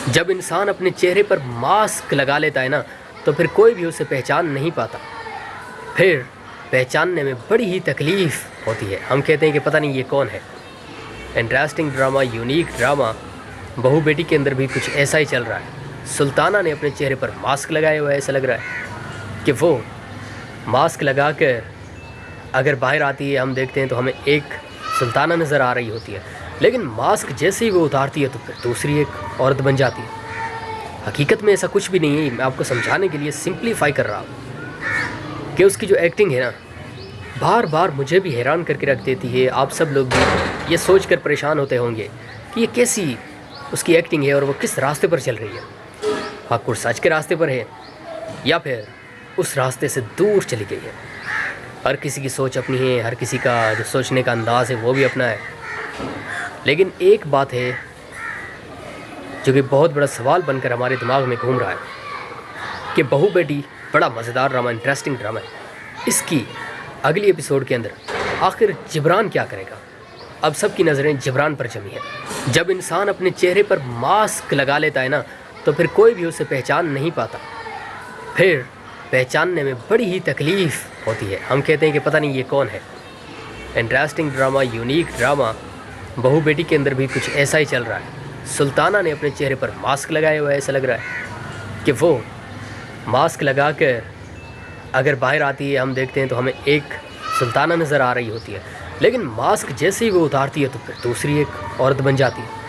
जब इंसान अपने चेहरे पर मास्क लगा लेता है ना, तो फिर कोई भी उसे पहचान नहीं पाता। फिर पहचानने में बड़ी ही तकलीफ़ होती है। हम कहते हैं कि पता नहीं ये कौन है। इंटरेस्टिंग ड्रामा, यूनिक ड्रामा बहू बेटी के अंदर भी कुछ ऐसा ही चल रहा है। सुल्ताना ने अपने चेहरे पर मास्क लगाया हुआ है। ऐसा लग रहा है कि वो मास्क लगा कर अगर बाहर आती है, हम देखते हैं तो हमें एक सुल्ताना नज़र आ रही होती है, लेकिन मास्क जैसे ही वो उतारती है तो फिर दूसरी एक औरत बन जाती है। हकीकत में ऐसा कुछ भी नहीं है। मैं आपको समझाने के लिए सिंप्लीफाई कर रहा हूँ कि उसकी जो एक्टिंग है ना, बार बार मुझे भी हैरान करके रख देती है। आप सब लोग भी ये सोच कर परेशान होते होंगे कि ये कैसी उसकी एक्टिंग है और वो किस रास्ते पर चल रही है। हक और सच के रास्ते पर है या फिर उस रास्ते से दूर चली गई है। हर किसी की सोच अपनी है, हर किसी का जो सोचने का अंदाज़ है वो भी अपना है। लेकिन एक बात है जो कि बहुत बड़ा सवाल बनकर हमारे दिमाग में घूम रहा है कि बहू बेटी बड़ा मज़ेदार ड्रामा, इंटरेस्टिंग ड्रामा है। इसकी अगली एपिसोड के अंदर आखिर जिब्रान क्या करेगा? अब सबकी नज़रें जिब्रान पर जमी है। जब इंसान अपने चेहरे पर मास्क लगा लेता है ना, तो फिर कोई भी उसे पहचान नहीं पाता। फिर पहचानने में बड़ी ही तकलीफ़ होती है। हम कहते हैं कि पता नहीं ये कौन है। इंटरेस्टिंग ड्रामा, यूनिक ड्रामा बहू बेटी के अंदर भी कुछ ऐसा ही चल रहा है। सुल्ताना ने अपने चेहरे पर मास्क लगाया हुआ है। ऐसा लग रहा है कि वो मास्क लगा कर अगर बाहर आती है, हम देखते हैं तो हमें एक सुल्ताना नज़र आ रही होती है, लेकिन मास्क जैसे ही वो उतारती है तो फिर दूसरी एक औरत बन जाती है।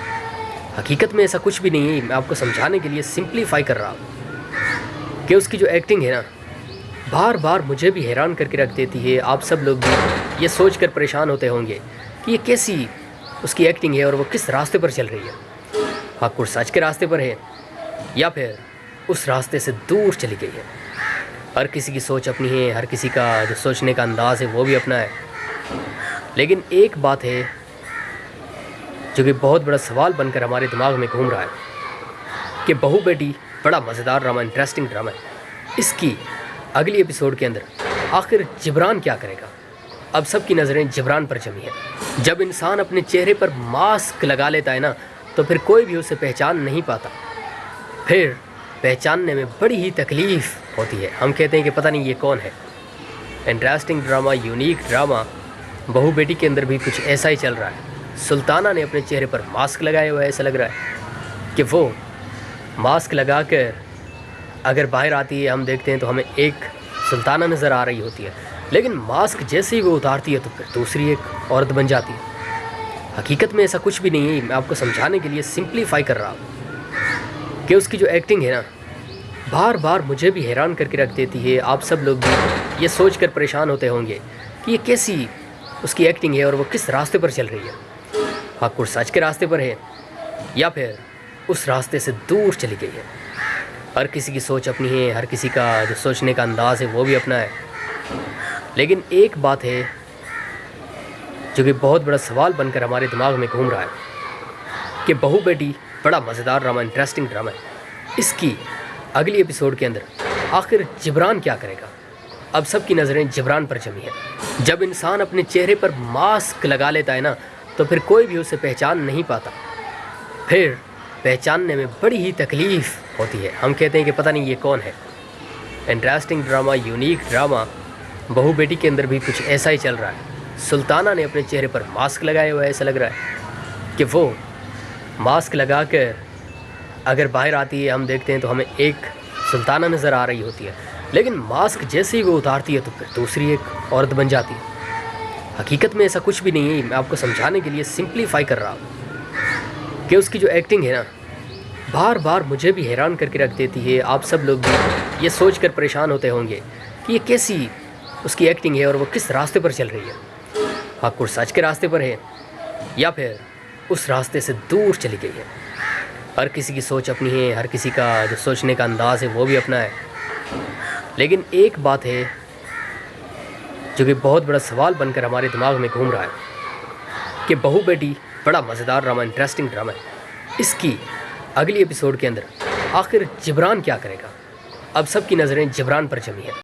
हकीकत में ऐसा कुछ भी नहीं है। मैं आपको समझाने के लिए सिंप्लीफाई कर रहा हूँ कि उसकी जो एक्टिंग है ना, बार बार मुझे भी हैरान करके रख देती है। आप सब लोग भी ये सोच कर परेशान होते होंगे कि ये कैसी उसकी एक्टिंग है और वो किस रास्ते पर चल रही है। हक और सच के रास्ते पर है या फिर उस रास्ते से दूर चली गई है। हर किसी की सोच अपनी है, हर किसी का जो सोचने का अंदाज़ है वो भी अपना है। लेकिन एक बात है जो कि बहुत बड़ा सवाल बनकर हमारे दिमाग में घूम रहा है कि बहू बेटी बड़ा मज़ेदार ड्रामा, इंटरेस्टिंग ड्रामा है। इसकी अगली एपिसोड के अंदर आखिर जिब्रान क्या करेगा? अब सबकी नज़रें जिब्रान पर जमी है। जब इंसान अपने चेहरे पर मास्क लगा लेता है ना, तो फिर कोई भी उसे पहचान नहीं पाता। फिर पहचानने में बड़ी ही तकलीफ़ होती है। हम कहते हैं कि पता नहीं ये कौन है। इंटरेस्टिंग ड्रामा, यूनिक ड्रामा बहू बेटी के अंदर भी कुछ ऐसा ही चल रहा है। सुल्ताना ने अपने चेहरे पर मास्क लगाया हुआ है। ऐसा लग रहा है कि वो मास्क लगा कर अगर बाहर आती है, हम देखते हैं तो हमें एक सुल्ताना नज़र आ रही होती है, लेकिन मास्क जैसे ही वो उतारती है तो फिर दूसरी एक औरत बन जाती है। हकीकत में ऐसा कुछ भी नहीं है। मैं आपको समझाने के लिए सिंप्लीफाई कर रहा हूँ कि उसकी जो एक्टिंग है ना, बार बार मुझे भी हैरान करके रख देती है। आप सब लोग भी ये सोच कर परेशान होते होंगे कि ये कैसी उसकी एक्टिंग है और वो किस रास्ते पर चल रही है। हक और सच के रास्ते पर है या फिर उस रास्ते से दूर चली गई है। हर किसी की सोच अपनी है, हर किसी का जो सोचने का अंदाज़ है वो भी अपना है। लेकिन एक बात है जो कि बहुत बड़ा सवाल बनकर हमारे दिमाग में घूम रहा है कि बहू बेटी बड़ा मज़ेदार ड्रामा, इंटरेस्टिंग ड्रामा है। इसकी अगली एपिसोड के अंदर आखिर जिब्रान क्या करेगा? अब सबकी नज़रें जिब्रान पर जमी है। जब इंसान अपने चेहरे पर मास्क लगा लेता है ना, तो फिर कोई भी उसे पहचान नहीं पाता। फिर पहचानने में बड़ी ही तकलीफ़ होती है। हम कहते हैं कि पता नहीं ये कौन है। इंटरेस्टिंग ड्रामा, यूनिक ड्रामा बहू बेटी के अंदर भी कुछ ऐसा ही चल रहा है। सुल्ताना ने अपने चेहरे पर मास्क लगाया हुआ है। ऐसा लग रहा है कि वो मास्क लगा कर अगर बाहर आती है, हम देखते हैं तो हमें एक सुल्ताना नज़र आ रही होती है, लेकिन मास्क जैसे ही वो उतारती है तो फिर दूसरी एक औरत बन जाती है। हकीकत में ऐसा कुछ भी नहीं है। मैं आपको समझाने के लिए सिंप्लीफाई कर रहा हूँ कि उसकी जो एक्टिंग है ना, बार बार मुझे भी हैरान करके रख देती है। आप सब लोग भी ये सोच कर परेशान होते होंगे कि ये कैसी उसकी एक्टिंग है और वो किस रास्ते पर चल रही है। हक और सच के रास्ते पर है या फिर उस रास्ते से दूर चली गई है। हर किसी की सोच अपनी है, हर किसी का जो सोचने का अंदाज़ है वो भी अपना है। लेकिन एक बात है जो कि बहुत बड़ा सवाल बनकर हमारे दिमाग में घूम रहा है कि बहू बेटी बड़ा मज़ेदार ड्रामा, इंटरेस्टिंग ड्रामा है। इसकी अगली एपिसोड के अंदर आखिर जिब्रान क्या करेगा? अब सबकी नज़रें जिब्रान पर जमी है।